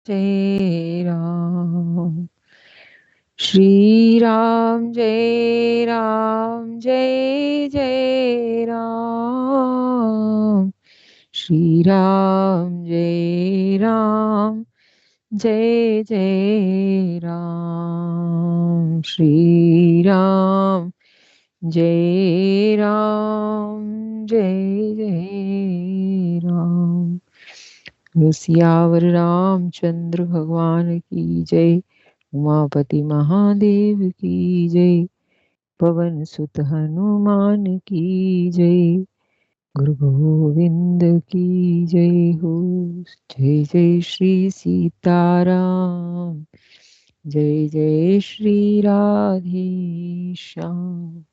जय राम। श्री राम जय राम, जय जय राम। श्री राम जय राम, जय जय राम। श्री राम जय राम, जय जय राम। सियावर रामचंद्र भगवान की जय। उमापति महादेव की जय। पवन सुत हनुमान की जय। गुरु गोविंद की जय हो। जय जय श्री सीताराम, जय जय श्री राधे श्याम।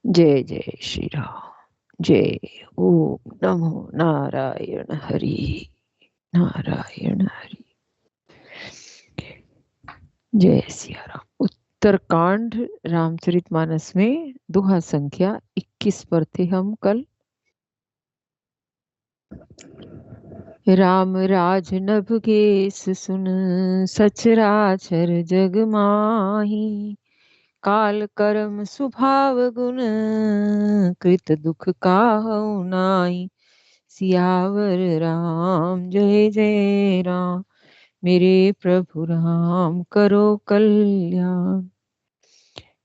जय जय श्री राम। जय। ओम नमो नारायण हरि, नारायण हरि। जय सिया राम। उत्तरकांड रामचरितमानस में दोहा संख्या 21 पर थे हम कल। राम राज नभ गेस सुन, सचराचर जग माही। काल कर्म स्वभाव गुण, कृत दुख काहु नाहि। सियावर राम जय जय राम, मेरे प्रभु राम करो कल्याण।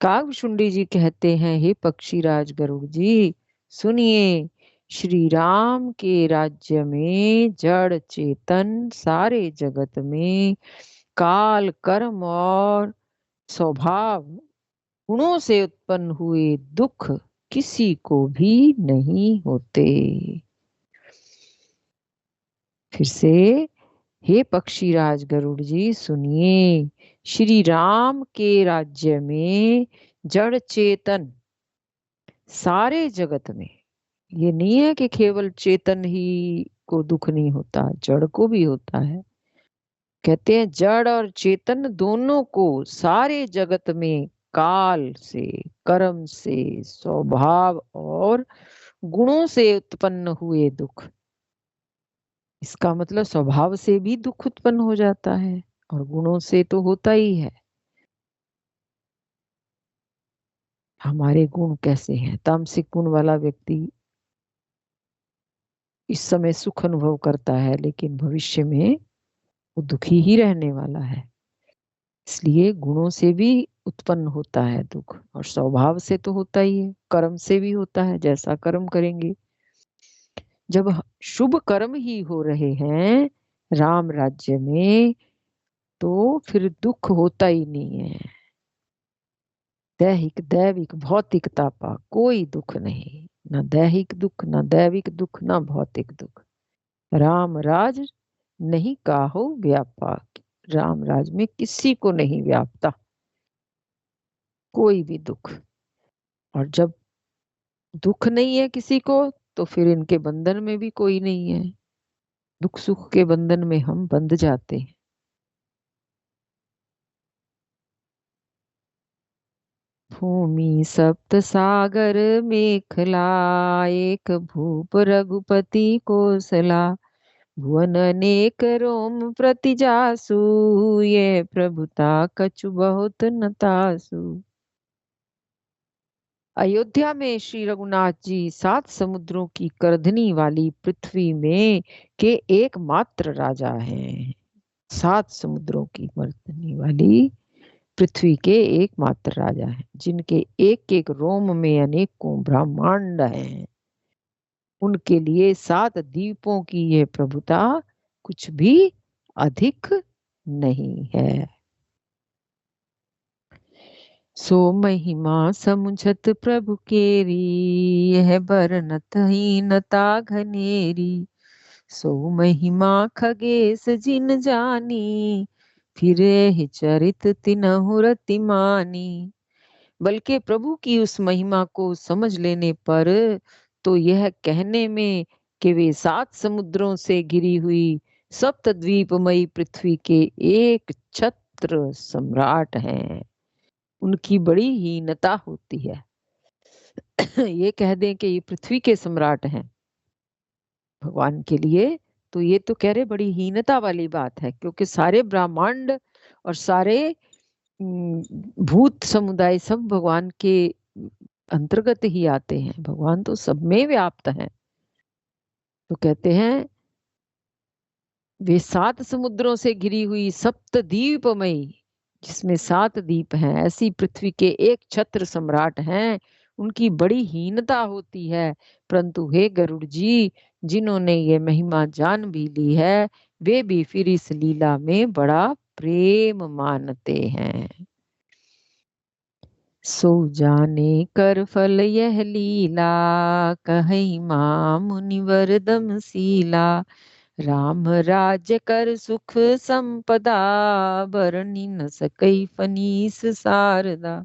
कागभूषुंडी जी कहते हैं, हे पक्षीराज गरुड़ जी, सुनिए। श्री राम के राज्य में जड़ चेतन सारे जगत में काल कर्म और स्वभाव गुणों से उत्पन्न हुए दुख किसी को भी नहीं होते। फिर से, हे पक्षीराज गरुड़ जी सुनिए। श्री राम के राज्य में जड़ चेतन सारे जगत में, ये नहीं है कि केवल चेतन ही को दुख नहीं होता, जड़ को भी होता है। कहते हैं जड़ और चेतन दोनों को सारे जगत में काल से, कर्म से, स्वभाव और गुणों से उत्पन्न हुए दुख। इसका मतलब स्वभाव से भी दुख उत्पन्न हो जाता है और गुणों से तो होता ही है। हमारे गुण कैसे हैं? तामसिक गुण वाला व्यक्ति इस समय सुख अनुभव करता है, लेकिन भविष्य में वो दुखी ही रहने वाला है। इसलिए गुणों से भी उत्पन्न होता है दुख, और स्वभाव से तो होता ही है, कर्म से भी होता है, जैसा कर्म करेंगे। जब शुभ कर्म ही हो रहे हैं राम राज्य में, तो फिर दुख होता ही नहीं है। दैहिक दैविक भौतिक तापा कोई दुख नहीं, ना दैहिक दुख, ना दैविक दुख, ना भौतिक दुख। राम राज नहीं काहू व्यापा, राम राज में किसी को नहीं व्यापता कोई भी दुख। और जब दुख नहीं है किसी को, तो फिर इनके बंधन में भी कोई नहीं है। दुख सुख के बंधन में हम बंध जाते हैं। भूमि सप्त सागर मेखला, एक भूप रघुपति कोसला। भुवन अनेक रोम प्रति जासु, ये प्रभुता कछु बहुत न तासु। अयोध्या में श्री रघुनाथ जी 7 समुद्रों की करधनी वाली पृथ्वी में के एकमात्र राजा हैं। 7 समुद्रों की करधनी वाली पृथ्वी के एकमात्र राजा हैं, जिनके एक एक रोम में अनेकों ब्रह्मांड हैं। उनके लिए 7 द्वीपों की यह प्रभुता कुछ भी अधिक नहीं है। सो महिमा समुझत प्रभु केरी, यह बरनत हीनता घनेरी। सो महिमा खगेश जिन जानी, फिरे ही चरित तिनहु रति मानी। बल्कि प्रभु की उस महिमा को समझ लेने पर तो यह कहने में कि वे 7 समुद्रों से घिरी हुई सप्तद्वीपमयी पृथ्वी के एक छत्र सम्राट हैं, उनकी बड़ी हीनता होती है। ये कह दें कि ये पृथ्वी के सम्राट हैं, भगवान के लिए तो ये तो कह रहे बड़ी हीनता वाली बात है, क्योंकि सारे ब्रह्मांड और सारे भूत समुदाय सब भगवान के अंतर्गत ही आते हैं। भगवान तो सब में व्याप्त हैं। तो कहते हैं वे 7 समुद्रों से घिरी हुई सप्तद्वीपमयी, जिसमें 7 द्वीप हैं, ऐसी पृथ्वी के एक छत्र सम्राट हैं, उनकी बड़ी हीनता होती है। परंतु हे गरुड़ जी, जिन्होंने ये महिमा जान भी ली है, वे भी फिर इस लीला में बड़ा प्रेम मानते हैं। सो जाने कर फल यह लीला, कहीं मां मुनिवर दमशीला, राम राज्य कर सुख संपदा, बरनी न सकई फनीस शारदा।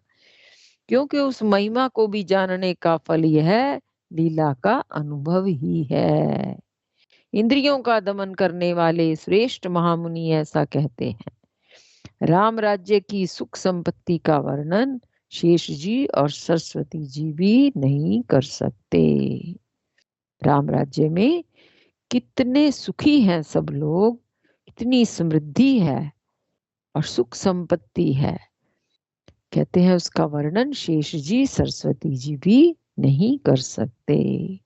क्योंकि उस महिमा को भी जानने का फल यह लीला का अनुभव ही है। इंद्रियों का दमन करने वाले श्रेष्ठ महामुनि ऐसा कहते हैं। राम राज्य की सुख संपत्ति का वर्णन शेष जी और सरस्वती जी भी नहीं कर सकते। राम राज्य में कितने सुखी हैं सब लोग, कितनी समृद्धि है और सुख संपत्ति है, कहते हैं उसका वर्णन शेष जी सरस्वती जी भी नहीं कर सकते।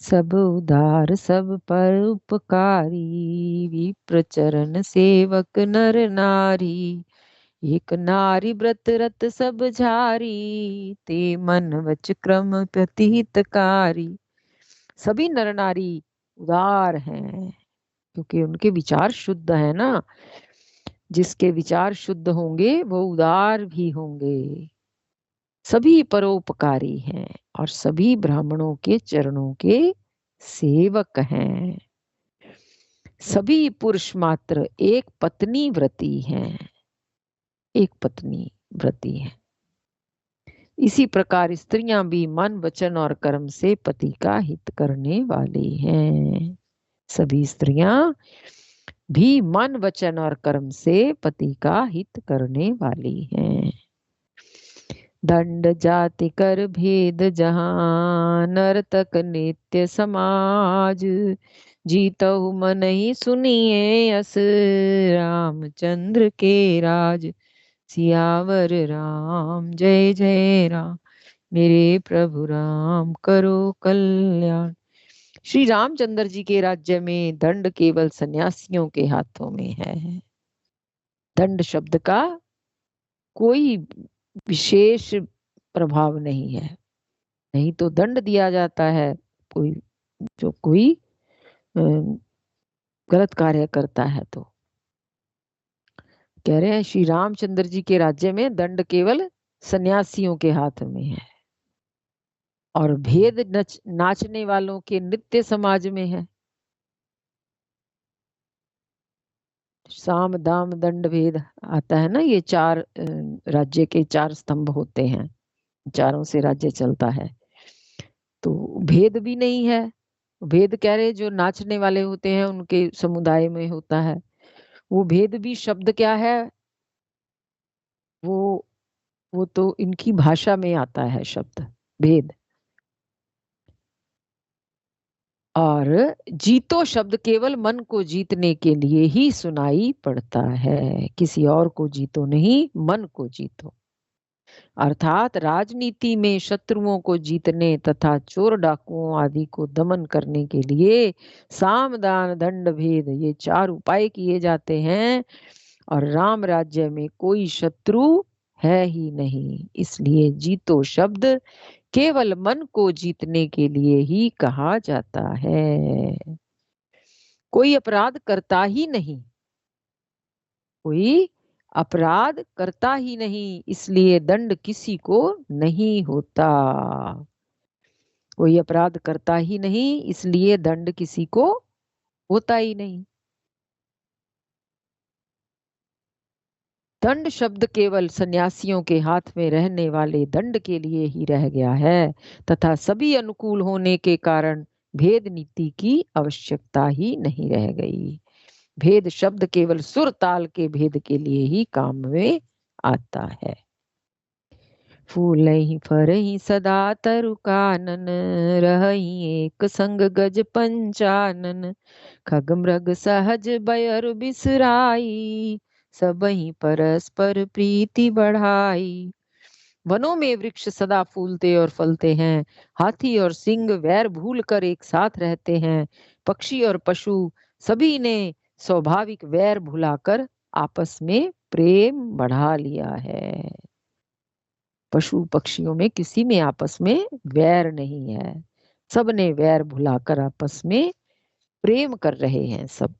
सब उदार सब पर उपकारी, विप्र चरण सेवक नर नारी, एक नारी व्रत रत सब झारी, ते मन वच क्रम प्रतिहितकारी। सभी नर नारी उदार हैं, क्योंकि उनके विचार शुद्ध है ना। जिसके विचार शुद्ध होंगे वो उदार भी होंगे। सभी परोपकारी हैं और सभी ब्राह्मणों के चरणों के सेवक हैं। सभी पुरुष मात्र एक पत्नी व्रती हैं, एक पत्नी व्रती हैं। इसी प्रकार स्त्रियां भी मन वचन और कर्म से पति का हित करने वाली हैं। सभी स्त्रियां भी मन वचन और कर्म से पति का हित करने वाली हैं। दंड जाति कर भेद जहां, नर्तक नित्य समाज, जीतहु मन ही सुनिए अस, रामचंद्र के राज। सियावर राम जय जय राम, मेरे प्रभु राम करो कल्याण। श्री रामचंद्र जी के राज्य में दंड केवल सन्यासियों के हाथों में है। दंड शब्द का कोई विशेष प्रभाव नहीं है। नहीं तो दंड दिया जाता है कोई जो कोई गलत कार्य करता है। तो कह रहे हैं श्री रामचंद्र जी के राज्य में दंड केवल सन्यासियों के हाथ में है और भेद नाचने वालों के नित्य समाज में है। साम दाम दंड भेद आता है ना, ये 4 राज्य के 4 स्तंभ होते हैं, चारों से राज्य चलता है। तो भेद भी नहीं है। भेद कह रहे जो नाचने वाले होते हैं उनके समुदाय में होता है। वो भेद भी शब्द क्या है, वो तो इनकी भाषा में आता है शब्द भेद। और जीतो शब्द केवल मन को जीतने के लिए ही सुनाई पड़ता है, किसी और को जीतो नहीं, मन को जीतो। अर्थात राजनीति में शत्रुओं को जीतने तथा चोर डाकुओं आदि को दमन करने के लिए साम दान दंड भेद ये 4 उपाय किए जाते हैं। और राम राज्य में कोई शत्रु है ही नहीं, इसलिए जीतो शब्द केवल मन को जीतने के लिए ही कहा जाता है। कोई अपराध करता ही नहीं, कोई अपराध करता ही नहीं, इसलिए दंड किसी को नहीं होता। कोई अपराध करता ही नहीं, इसलिए दंड किसी को होता ही नहीं। दंड शब्द केवल सन्यासियों के हाथ में रहने वाले दंड के लिए ही रह गया है तथा सभी अनुकूल होने के कारण भेद नीति की आवश्यकता ही नहीं रह गई। भेद शब्द केवल सुर ताल के भेद के लिए ही काम में आता है। फूलहि फरहि सदा तरु कानन, रहहि एक संग गज पंचानन। खग मृग सहज बयरु बिसराई, सबहि परस्पर प्रीति बढ़ाई। वनों में वृक्ष सदा फूलते और फलते हैं, हाथी और सिंह वैर भूल कर एक साथ रहते हैं। पक्षी और पशु सभी ने स्वाभाविक वैर भुलाकर आपस में प्रेम बढ़ा लिया है। पशु पक्षियों में किसी में आपस में वैर नहीं है, सब ने वैर भुलाकर आपस में प्रेम कर रहे हैं सब।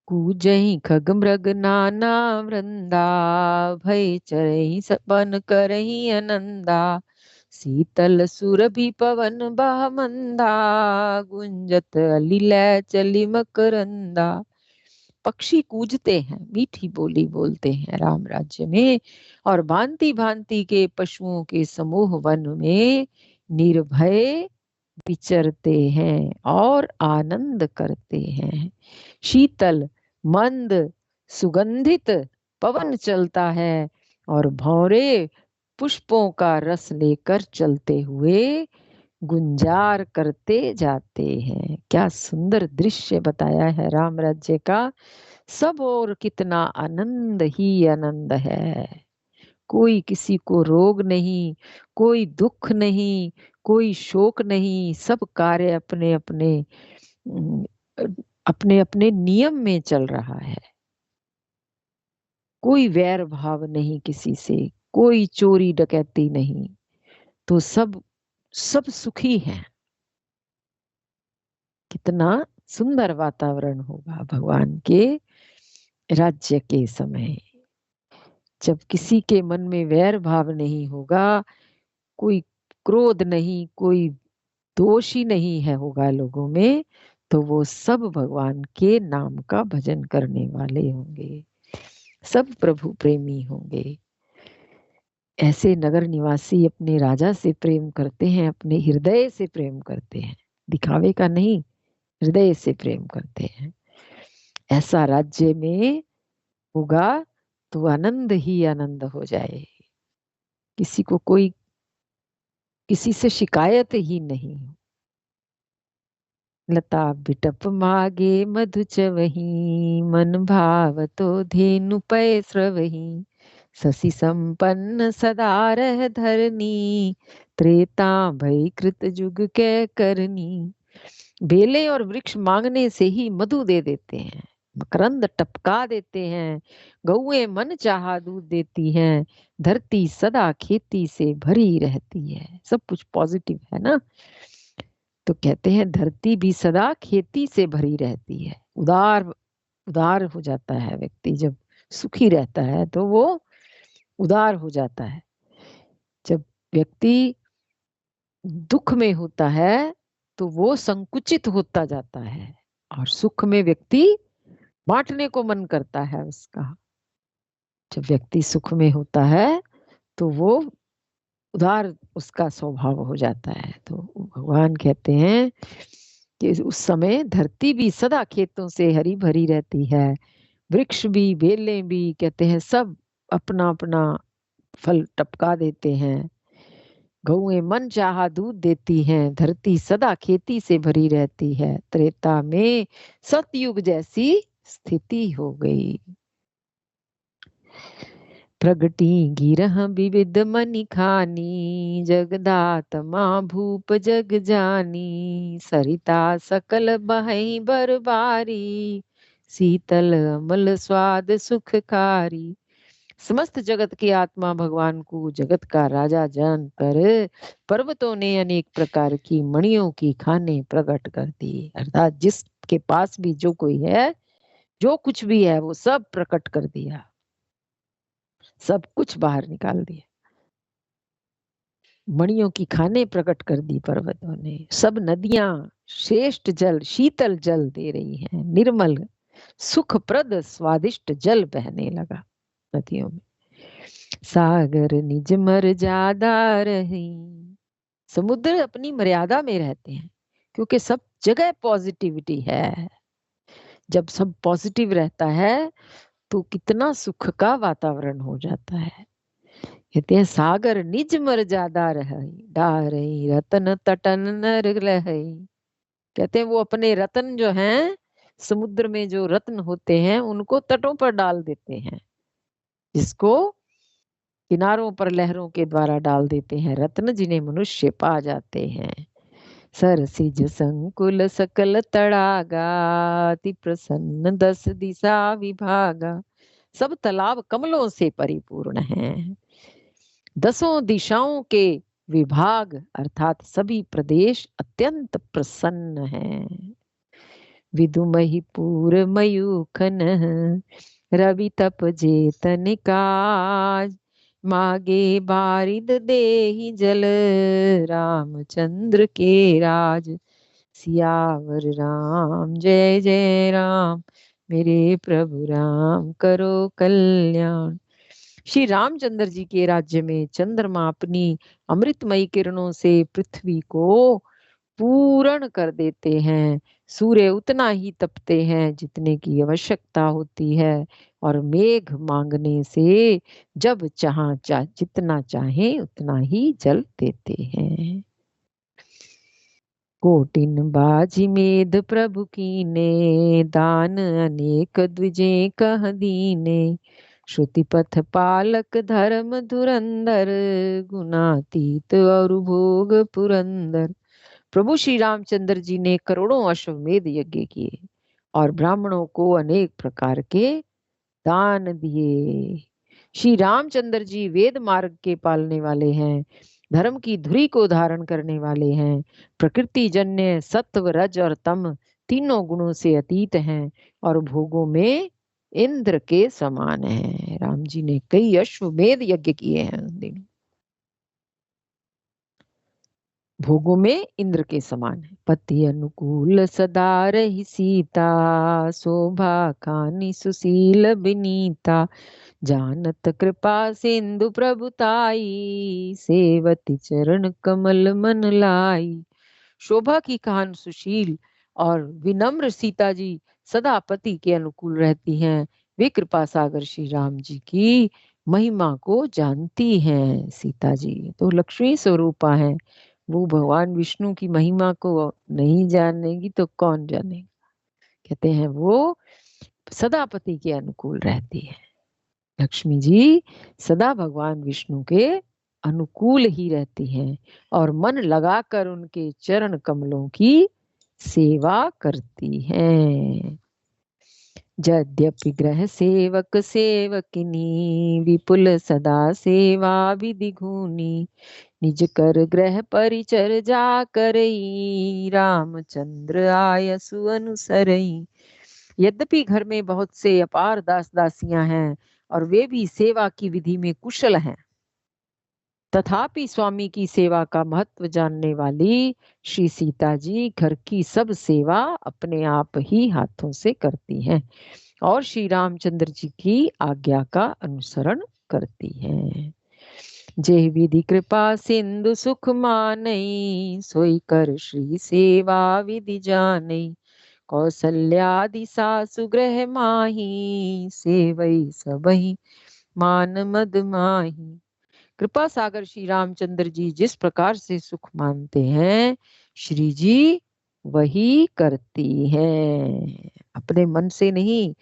कूजहि खग मृग नाना वृंदा, भय चरहि सपन करहि आनंदा। शीतल सुरभि पवन बह मंदा, गुंजत अलिलय चली मकरंदा। पक्षी कूजते हैं, मीठी बोली बोलते हैं राम राज्य में, और भांति भांति के पशुओं के समूह वन में निर्भय विचरते हैं और आनंद करते हैं। शीतल मंद सुगंधित पवन चलता है और भौरे पुष्पों का रस लेकर चलते हुए गुंजार करते जाते हैं। क्या सुंदर दृश्य बताया है राम राज्य का। सब और कितना आनंद ही आनंद है। कोई किसी को रोग नहीं, कोई दुख नहीं, कोई शोक नहीं। सब कार्य अपने अपने अपने अपने नियम में चल रहा है। कोई वैर भाव नहीं किसी से, कोई चोरी डकैती नहीं, तो सब सब सुखी हैं। कितना सुंदर वातावरण होगा भगवान के राज्य के समय, जब किसी के मन में वैर भाव नहीं होगा, कोई क्रोध नहीं, कोई दोष ही नहीं है होगा लोगों में, तो वो सब भगवान के नाम का भजन करने वाले होंगे, सब प्रभु प्रेमी होंगे। ऐसे नगर निवासी अपने राजा से प्रेम करते हैं, अपने हृदय से प्रेम करते हैं, दिखावे का नहीं, हृदय से प्रेम करते हैं। ऐसा राज्य में होगा तो आनंद ही आनंद हो जाए, किसी को कोई किसी से शिकायत ही नहीं। लता बिटप मागे मधु चवही, मन भाव तो धेनु पै स्रवही। शशि संपन्न सदा रह धरनी, त्रेता भय कृत जुग कै करनी। बेले और वृक्ष मांगने से ही मधु दे देते हैं, मकरंद टपका देते हैं, गौएं मन चाहा दूध देती हैं, धरती सदा खेती से भरी रहती है। सब कुछ पॉजिटिव है ना। तो कहते हैं धरती भी सदा खेती से भरी रहती है। उदार उदार हो जाता है व्यक्ति, जब सुखी रहता है तो वो उदार हो जाता है। जब व्यक्ति दुख में होता है तो वो संकुचित होता जाता है, और सुख में व्यक्ति बांटने को मन करता है उसका। जब व्यक्ति सुख में होता है तो वो उदार उसका स्वभाव हो जाता है। तो भगवान कहते हैं कि उस समय धरती भी सदा खेतों से हरी भरी रहती है, वृक्ष भी बेलें भी कहते हैं सब अपना अपना फल टपका देते हैं, गौएं मन चाहा दूध देती हैं, धरती सदा खेती से भरी रहती है। त्रेता में सतयुग जैसी स्थिति हो गई। प्रगटी गिरह विविध मनि खानी, जगदात्मा भूप जग जानी। सरिता सकल बहई बरबारी, शीतल अमल स्वाद सुखकारी। समस्त जगत की आत्मा भगवान को जगत का राजा जानकर पर्वतों ने अनेक प्रकार की मणियों की खाने प्रकट कर दी। अर्थात जिसके पास भी जो कोई है, जो कुछ भी है, वो सब प्रकट कर दिया, सब कुछ बाहर निकाल दिया। मणियों की खाने प्रकट कर दी पर्वतों ने। सब नदियां श्रेष्ठ जल, शीतल जल दे रही हैं, निर्मल सुखप्रद स्वादिष्ट जल बहने लगा नदियों में। सागर निज मर्यादा रही, समुद्र अपनी मर्यादा में रहते हैं, क्योंकि सब जगह पॉजिटिविटी है। जब सब पॉजिटिव रहता है तो कितना सुख का वातावरण हो जाता है। कहते हैं सागर निज मर्यादा रहे, डारई रतन तटन नर लहई। कहते हैं वो अपने रतन जो हैं, समुद्र में जो रत्न होते हैं उनको तटों पर डाल देते हैं, जिसको किनारों पर लहरों के द्वारा डाल देते हैं रत्न, जिन्हें मनुष्य पा जाते हैं। सरसिज संकुल सकल तड़ागा, अति प्रसन्न दस दिशा विभागा। सब तालाब कमलों से परिपूर्ण हैं, दसों दिशाओं के विभाग अर्थात सभी प्रदेश अत्यंत प्रसन्न हैं। विदुमहि पूर मयूखन, रवि तप जेतन काज। मागे बारिद देहि जल, रामचंद्र के राज। सियावर राम जय जय राम, मेरे प्रभु राम करो कल्याण। श्री रामचंद्र जी के राज्य में चंद्रमा अपनी अमृतमयी किरणों से पृथ्वी को पूर्ण कर देते हैं। सूर्य उतना ही तपते हैं जितने की आवश्यकता होती है, और मेघ मांगने से जब जितना चाहे उतना ही जल देते हैं। कोटिन बाजी मेद प्रभु कीने, दान अनेक द्विजे कह दीने। श्रुति पथ पालक धर्म धुरंधर, गुणातीत और भोग पुरंदर। प्रभु श्री रामचंद्र जी ने करोड़ों अश्वमेध यज्ञ किए और ब्राह्मणों को अनेक प्रकार के दान दिए। श्री रामचंद्र जी वेद मार्ग के पालने वाले हैं, धर्म की धुरी को धारण करने वाले हैं, प्रकृति जन्य सत्व रज और तम तीनों गुणों से अतीत हैं, और भोगों में इंद्र के समान हैं। राम जी ने कई अश्वमेध यज्ञ किए हैं उन दिन, भोगों में इंद्र के समान है। पति अनुकूल सदा रही सीता, शोभा कानी सुशील बिनीता। जानत कृपा सिंधु प्रभुताई, सेवती चरण कमल मन लाई। शोभा की कान सुशील और विनम्र सीता जी सदा पति के अनुकूल रहती हैं। वे कृपा सागर श्री राम जी की महिमा को जानती हैं। सीता जी तो लक्ष्मी स्वरूपा है, वो भगवान विष्णु की महिमा को नहीं जानेगी तो कौन जानेगा। कहते हैं वो सदा पति के अनुकूल रहती है। लक्ष्मी जी सदा भगवान विष्णु के अनुकूल ही रहती हैं और मन लगाकर उनके चरण कमलों की सेवा करती हैं। यद्यपि ग्रह सेवक सेवकिनी, विपुल सदा सेवा विधि घूनी। निज कर ग्रह परिचर जा करई, रामचंद्र आयसु अनुसरई। यद्यपि घर में बहुत से अपार दास दासियां हैं और वे भी सेवा की विधि में कुशल हैं, तथापि स्वामी की सेवा का महत्व जानने वाली श्री सीता जी घर की सब सेवा अपने आप ही हाथों से करती हैं और श्री रामचंद्र जी की आज्ञा का अनुसरण करती हैं। जे विधि कृपा सिंधु सुख मानई, सोई कर श्री सेवा विधि जानई। कौसल्यादि सासु ग्रह माही, सेवई सबही मान मद माही। कृपा सागर श्री रामचंद्र जी जिस प्रकार से सुख मानते हैं, श्री जी वही करती हैं, अपने मन से नहीं,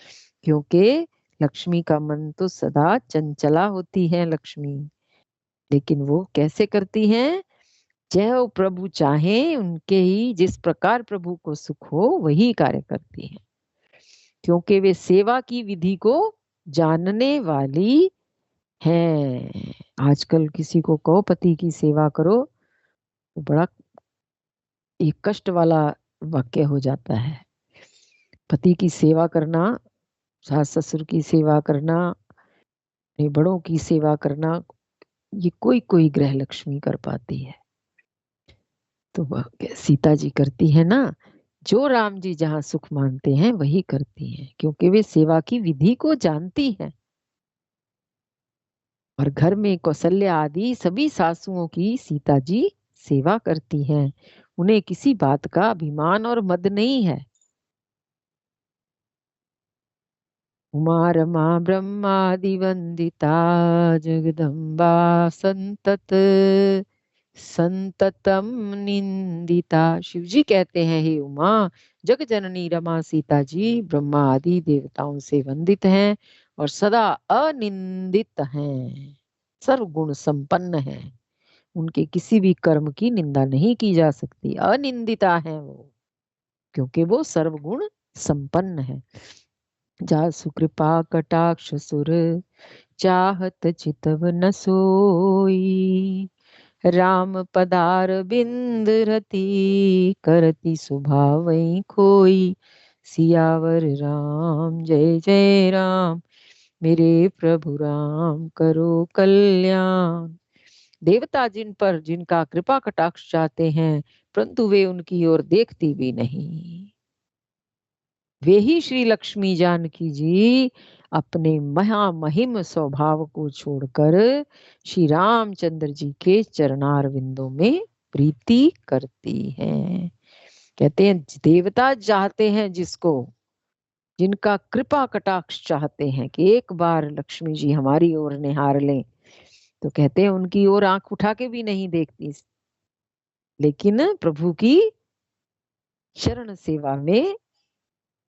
क्योंकि लक्ष्मी का मन तो सदा चंचला होती है लक्ष्मी। लेकिन वो कैसे करती हैं? जो प्रभु चाहे उनके ही, जिस प्रकार प्रभु को सुख हो वही कार्य करती हैं, क्योंकि वे सेवा की विधि को जानने वाली हैं। आजकल किसी को कहो पति की सेवा करो तो बड़ा एक कष्ट वाला वाक्य हो जाता है। पति की सेवा करना, सास ससुर की सेवा करना, अपने बड़ों की सेवा करना, ये कोई कोई ग्रह लक्ष्मी कर पाती है। तो सीता जी करती है ना, जो राम जी जहाँ सुख मानते हैं वही करती हैं, क्योंकि वे सेवा की विधि को जानती हैं। और घर में कौशल्या आदि सभी सासुओं की सीता जी सेवा करती हैं, उन्हें किसी बात का अभिमान और मद नहीं है। उमा रमा ब्रह्मादि वंदिता जगदम्बा संततम निंदिता। शिव जी कहते हैं, हे उमा, जग जननी रमा सीता जी ब्रह्मा आदि देवताओं से वंदित हैं और सदा अनिंदित हैं, सर्वगुण संपन्न हैं। उनके किसी भी कर्म की निंदा नहीं की जा सकती, अनिंदिता है वो, क्योंकि वो सर्वगुण संपन्न है। जा सुकृपा कटाक्ष सुर चाहत चितव न सोई, राम पदार बिंद रति करती सुभावई खोई। सियावर राम जय जय राम, मेरे प्रभु राम करो कल्याण। देवता जिन पर जिनका कृपा कटाक्ष चाहते हैं, परंतु वे उनकी ओर देखती भी नहीं। वे ही श्री लक्ष्मी जानकी जी अपने महामहिम स्वभाव को छोड़कर श्री रामचंद्र जी के चरणार विंदों में प्रीति करती हैं। कहते हैं देवता चाहते हैं जिसको, जिनका कृपा कटाक्ष चाहते हैं कि एक बार लक्ष्मी जी हमारी ओर निहार लें, तो कहते हैं उनकी ओर आंख उठा के भी नहीं देखती, लेकिन प्रभु की शरण सेवा में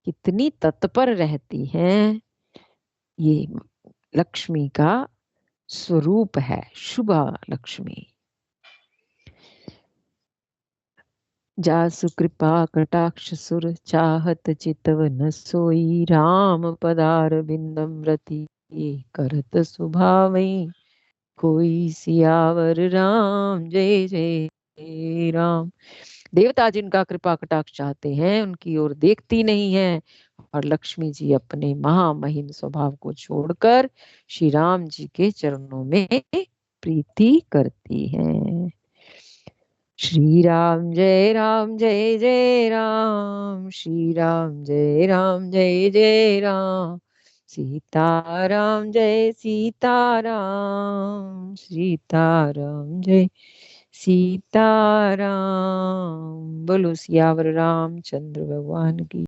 कितनी तत्पर रहती हैं। ये लक्ष्मी का स्वरूप है, शुभा लक्ष्मी। जासु कृपा कटाक्ष सुर चाहत चितव न सोई, राम पदार बिंदम रति करत सुभावई कोई। सियावर राम जय जय राम। देवता जिनका कृपा कटाक्ष चाहते हैं उनकी ओर देखती नहीं है, और लक्ष्मी जी अपने महामहिम स्वभाव को छोड़कर श्री राम जी के चरणों में प्रीति करती हैं। श्री राम जय जय राम, श्री राम जय जय राम, सीताराम जय सीताराम, सीताराम जय सीताराम। बोलो सियावर रामचंद्र भगवान की।